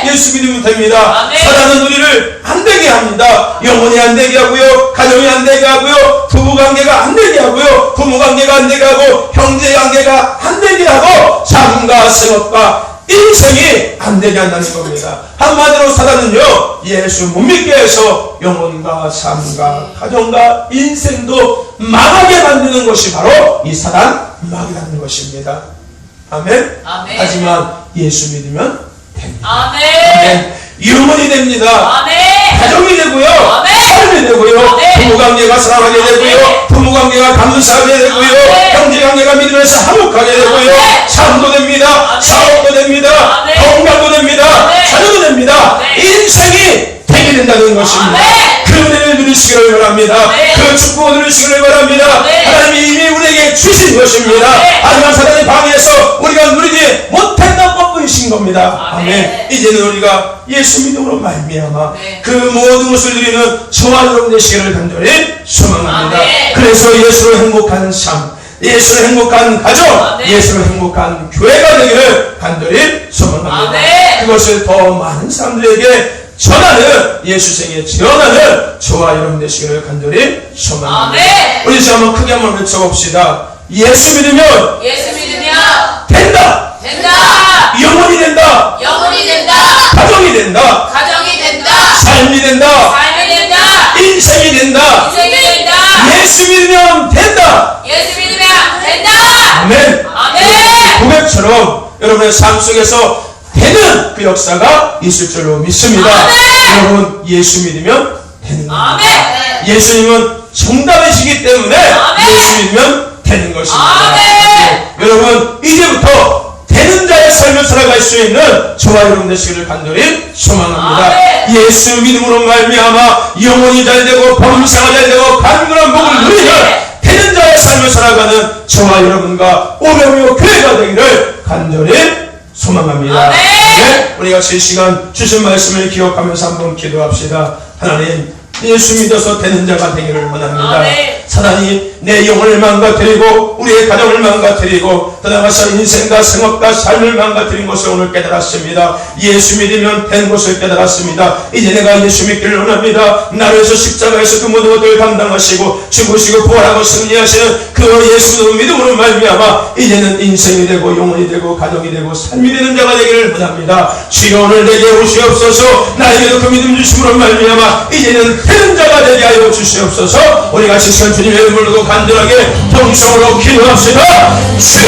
예수 믿으면 됩니다. 사단은 우리를 안 되게 합니다. 영혼이 안 되게 하고요. 가정이 안 되게 하고요. 부부관계가 안 되게 하고요. 부모관계가 안 되게 하고 형제관계가 안 되게 하고 삶과 생업과 인생이 안 되게 한다는 겁니다. 한마디로 사단은요, 예수 못 믿게 해서 영혼과 삶과 가정과 인생도 망하게 만드는 것이 바로 이 사단 음악이라는 것입니다. 아멘. 하지만 예수 믿으면 됩니다. 아멘. 영혼이 됩니다. 가정이 되고요. 삶이 되고요. 부부관계가 사랑하게 되고요. 부모관계가 감사하게 되고요. 형제관계가 믿으면서 화목하게 되고요. 삶도 됩니다. 사업도 됩니다. 건강도 됩니다. 자녀도 됩니다. 인생이 되게 된다는 것입니다. 그 은혜를 누리시기를 바랍니다. 그 축복을 누리시기를 바랍니다. 하나님이 이미 우리에게 주신 것입니다. 하지만 사단이 방해해서 우리가 누리지 못했던 것뿐이신 겁니다. 아멘. 이제는 우리가 예수 믿음으로 말미암아 그 모든 것을 누리는 저와 여러분 되시기를 간절히 소망합니다. 그래서 예수로 행복한 삶, 예수로 행복한 가정, 예수로 행복한 교회가 되기를 간절히 소망합니다. 그것을 더 많은 사람들에게 전하는, 예수생에 전하는 저와 여러분 되시기를 간절히 소망합니다. 우리 이제 한번 크게 한번 외쳐봅시다. 예수 믿으면 된다. 영혼이 된다. 가정이 된다. 삶이 된다. 인생이 된다. 예수 믿으면 된다. 아멘. 고백처럼 여러분의 삶 속에서 되는 그 역사가 있을 줄로 믿습니다. 여러분, 예수 믿으면 되는 겁니다. 예수님은 정답이시기 때문에 예수 믿으면 되는 것입니다. 여러분, 이제부터 되는 자의 삶을 살아갈 수 있는 저와 여러분 되시기를 간절히 소망합니다. 예수 믿음으로 말미암아 영혼이 잘되고 범사가 잘되고 간절한 복을 누리는 되는 자의 삶을 살아가는 저와 여러분과 오병이어 교회가 되기를 간절히 소망합니다. 우리 같이 이 시간 주신 말씀을 기억하면서 한번 기도합시다. 하나님, 예수 믿어서 되는 자가 되기를 원합니다. 사단이 내 영혼을 망가뜨리고 우리의 가정을 망가뜨리고 더 나아가서 인생과 생업과 삶을 망가뜨린 것을 오늘 깨달았습니다. 예수 믿으면 된 것을 깨달았습니다. 이제 내가 예수 믿기를 원합니다. 나를 위해서 십자가에서 그 모든 것들을 감당하시고 죽으시고 부활하고 승리하시는 그 예수 믿음으로 말미암아 이제는 인생이 되고 영혼이 되고 가정이 되고 삶이 되는 자가 되기를 원합니다. 주여, 오늘 내게 오시옵소서. 나에게도 그 믿음 주심으로 말미암아 이제는 되는 자가 되게 하여 주시옵소서. 우리 같이 시간 주님의 이름을 부르고 간절하게 통성으로 기도합시다. 예수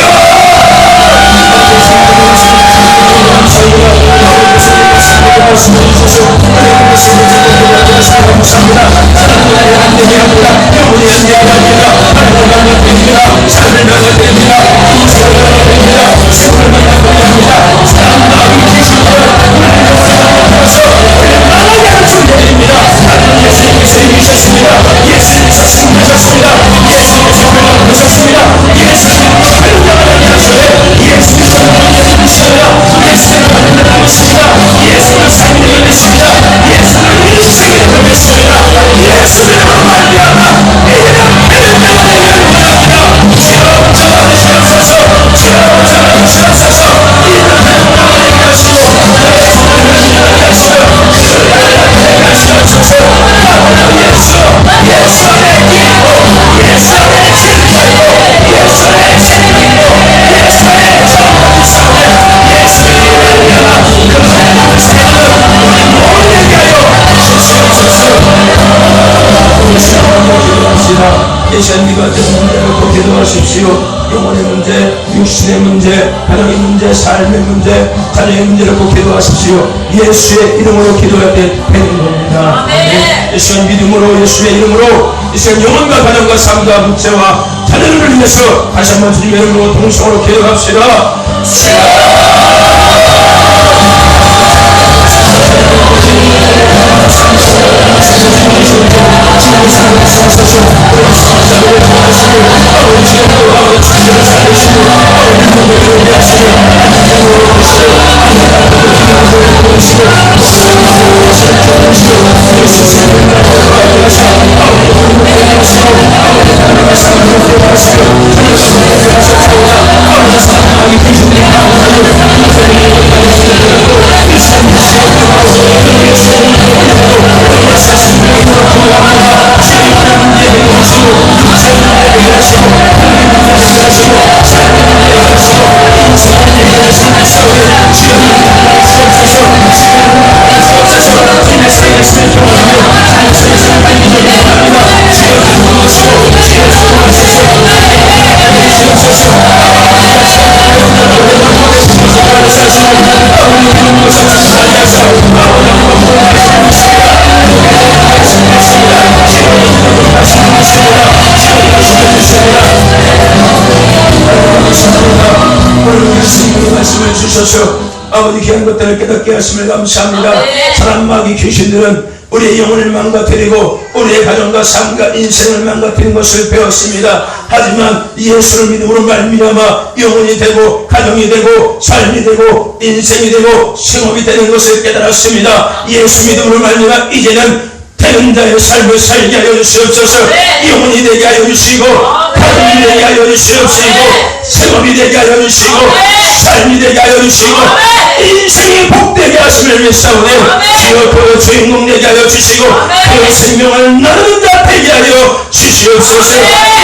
예시한 기도할 때 문제를 꼭 기도하십시오. 영혼의 문제, 육신의 문제, 가정의 문제, 삶의 문제, 자녀의 문제를 꼭 기도하십시오. 예수의 이름으로 기도할 때 되는 겁니다. 예수의 믿음으로, 예수의 이름으로 이 시간 영혼과 가정과 삶과 문제와 자녀를 위해서 다시 한번 주님의 이름으로 동성으로 기도합시다. 아버지 귀한 것들을 깨닫게 하심을 감사합니다. 사람 마귀 귀신들은 우리의 영혼을 망가뜨리고 우리의 가정과 삶과 인생을 망가뜨린 것을 배웠습니다. 하지만 예수를 믿음으로 말미암아 영혼이 되고 가정이 되고 삶이 되고 인생이 되고 생업이 되는 것을 깨달았습니다. 예수 믿음으로 말미암아 이제는 되는 자의 삶을 살게 하여 주시옵소서. 영혼이 되게 하여 주시고 가정이 되게 하여 주시옵시고 생업이 되게 하여 주시고 삶이 되게 하여 주시고 인생이 복되게 하심을 믿사오니 주여 그 주인공 되게 하여 주시고 그 생명을 나누는 자 되게 하여 주시옵소서.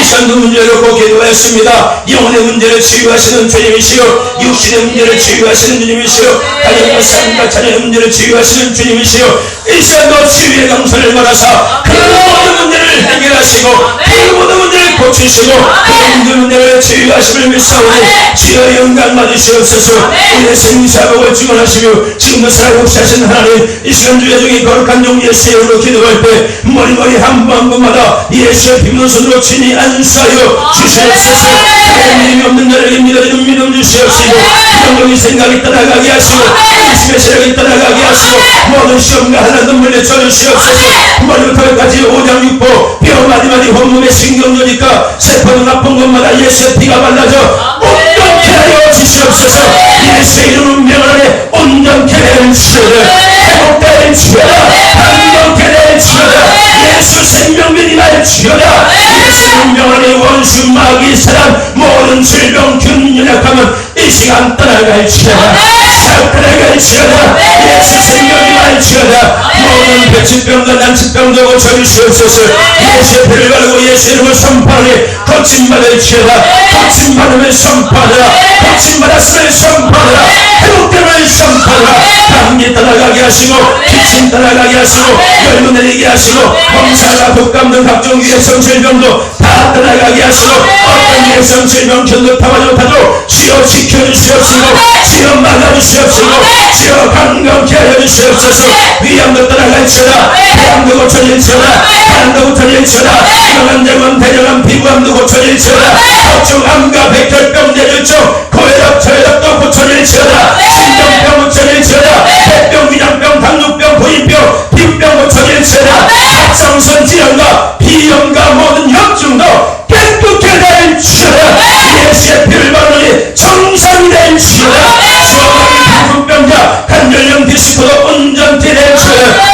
이 시간도 문제를 꼭 기도했습니다. 영혼의 문제를 치유하시는 주님이시여, 육신의 문제를 치유하시는 주님이시여, 가정과 삶과 자녀의 문제를 치유하시는 주님이시여, 이 시간도 치유의 강선을 받아서 그 모든 문제를 해결하시고 그 모든 문제를 고치시고 그 모든 문제를 치유하심을 믿사오니 주여 영광 받으시옵소서. 우리의 생사복을 증언하시며 지금도 살아역사하신 하나님, 이 시간 주의 중에 거룩한 종 예수의 이름으로 기도할 때 머리 한 번 한 번마다 예수의 비밀 손으로 친히 안수하여 주시옵소서. 믿음이 없는 자에게 믿어지는 믿음 주시옵시고 부정적인 생각이 떠나가게 하시고 의심의 세력이 떠나가게 하시고 모든 시험과 하나도 물려쳐 주시옵소서. 머리부터 끝까지 5장 6보 뼈 마디마디 온몸에 신경조니까 세포는 아픈 것마다 예수의 피가 발라져 온전케 하여 주시옵소서. 예수의 이름으로 명하네. 온전케 되시오다. 회복되는 치료다. 감동케 되는 치료다. 예수 생명면이 날치료다. 예수 명하네. 원수 마귀 사람 모든 질병 균 연약함은 이 시간 떠나갈지어다. 떠나갈지어다. 예수 생명이 날치료다. 모든 백신병과 난치병도 고쳐주시옵소서. 예수의 피를 바르고 예수 이름을 선포하니 고침받을지어다. 고침받음을 선포하라. 고침받았음을 선포하라. 회복됨을 선포하라. 감기 떠나가게 하시고 기침 떠나가게 하시고 열무 내리게 하시고 검사나 독감 등 각종 위해성 질병도 다 떠나가게 하시고 어떤 위해성 질병 견뎌타마지 못하도록 주여 지켜주시옵시고 주여 막아주시옵시고 주여 강건케 하여 주시옵소서. 위암도 떠나갈지어다. 폐암도 고쳐질지어다. 간도 고쳐질지어다. 영암 대장암 피부암도 고쳐질지어다. 각종 암과 백혈병 뇌졸중 고혈압 저혈압도 고쳐질지어다. 신경병 고쳐질지어다. 백병 위장병 당뇨병 고인병 피부병 고쳐질지어다. 갑상선 질환과 비염과 모든 염증도 깨끗게 될지어다. 예수의 피를 바르니 정상이 될지어다. 시험하기 부분병자 간절염 디스코도 온전케 될지어다.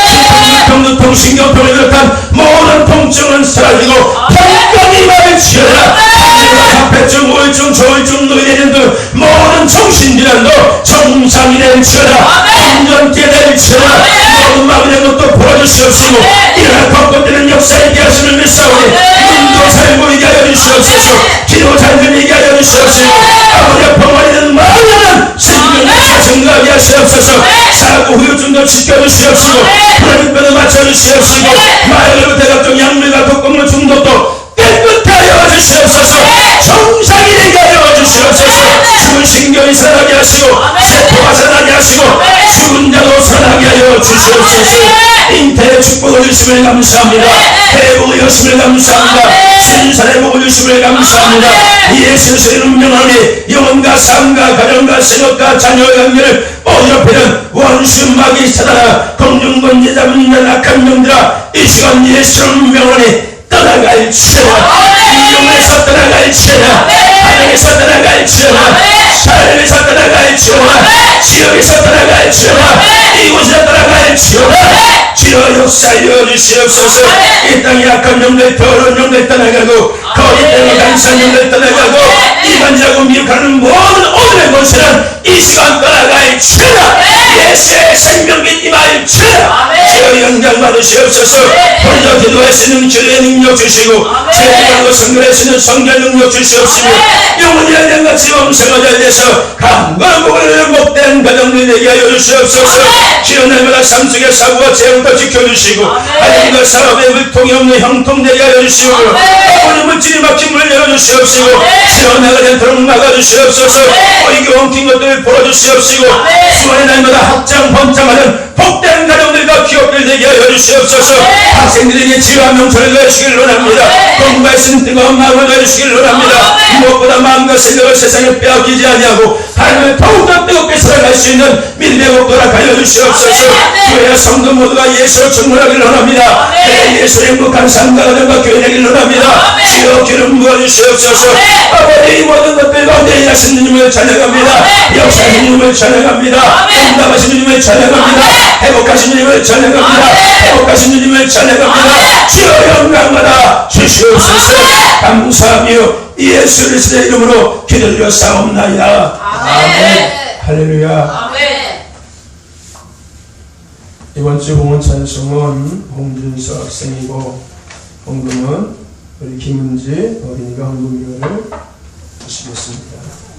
신통두통 신경통을 비롯한 모든 통증은 사라지고 건강이 말지어다. 합폐증 우울증 조울증 노인해진 등 모든 정신질환도 정상이 될지어다. 온전케 될지어다. 모든 마음의 것도 풀어주시옵시고 일어나 걷고되는 역사에 계하시는 믿사오니 눈도 잘 보이게 하여 주시옵소서. 귀도 잘 들리게 하여 주시옵시고 아버지의 병원이든 마음에는 생명력과 증가하게 하시옵소서. 사고 후유증도 지켜주시옵시고 불안병도 맞춰주시옵시고 마약으로부터 각종 약물과 독극물 중독도 깨끗 영혼이 살아나게 하시고 세포가 살아나게 하시고 죽은 자도 살아나게 하여 주시옵소서. 잉태의 축복을 주심을 감사합니다. 회복의 주심을 감사합니다. 신선의 복을 주심을 감사합니다. 예수의 이름 명하니 영혼과 삶과 가정과 생업과 자녀의 관계를 어지럽히는 원수 마귀 사단아 공중권제 잡은 자 악한 영들아 이 시간 예수 이름 명하니 떠나갈지어다. 영에서 떠나갈지어다. 가정에서 떠나갈지어다. 삶에서 떠나갈지어다. 지역에서 떠나갈지어다. 이곳에서 떠나갈지어다. 주여 역사하여 주시옵소서. 이 땅에 약한 영들 더러운 영들 떠나가고 거짓 때문에 간사한 영들 떠나가고 이간질하고 미혹하는 모든 오늘의 것은 이 시간 떠나갈지어다. 예수의 생명빛 임할지어다. 주여 영광 받으시옵소서. 혼자 기도할 수 있는 기도의 능력 주시고 제기하고 성결할 수 있는 성결 능력 주시옵시고 영혼이 한량같이 엄성을 잘 돼서 강건한 복을 목된 가정들 되게 하여 주시옵소서. 주여 날마다 삶 속의 사고와 재앙도 지켜주시고 하나님과 사업의 물통이 없는 형통되게 하여 주시고 아버지 물질이 막힌 물 열어주시옵시고 주여 나가지 않도록 막아주시옵소서. 보이기 엉킨 것들을 풀어주시옵시고 수원의 날마다 확장 번창하는 복된 가정들과 기업들 되게 하여 주시옵소서. 학생들에게 지혜와 명철을 내주시길 원합니다. 공부할 수 있는 뜨거운 마음을 내주시길 원합니다. 무엇보다 마음과 생각을 세상에 빼앗기지 아니하고 하나님을 더욱더 뜨겁게 살아갈 수 있는 믿음의 복도라 하여 주시옵소서. 교회와 성도 모두가 예수로 충만하길 원합니다. 예수의 행복한 삶과 가정과 교회 되길 원합니다. 주여 기름 부어주시옵소서. 아버지 이 모든 것들 가운데 일하신 주님을 찬양합니다. 역사하신 주님을 찬양합니다. 응답하신 주님을 찬양합니다. 회복하신 주님을 찬양합니다. 회복하신 주님을 찬양합니다. 주여 영광 받아 주시옵소서. 감사하며 예수 그리스도의 이름으로 기도드려 싸움나이다. 아멘. 할렐루야. 아멘. 이번 주 봉헌 찬송은 홍준서 학생이고 헌금은 우리 김은지 어린이가 헌금료를 하시겠습니다.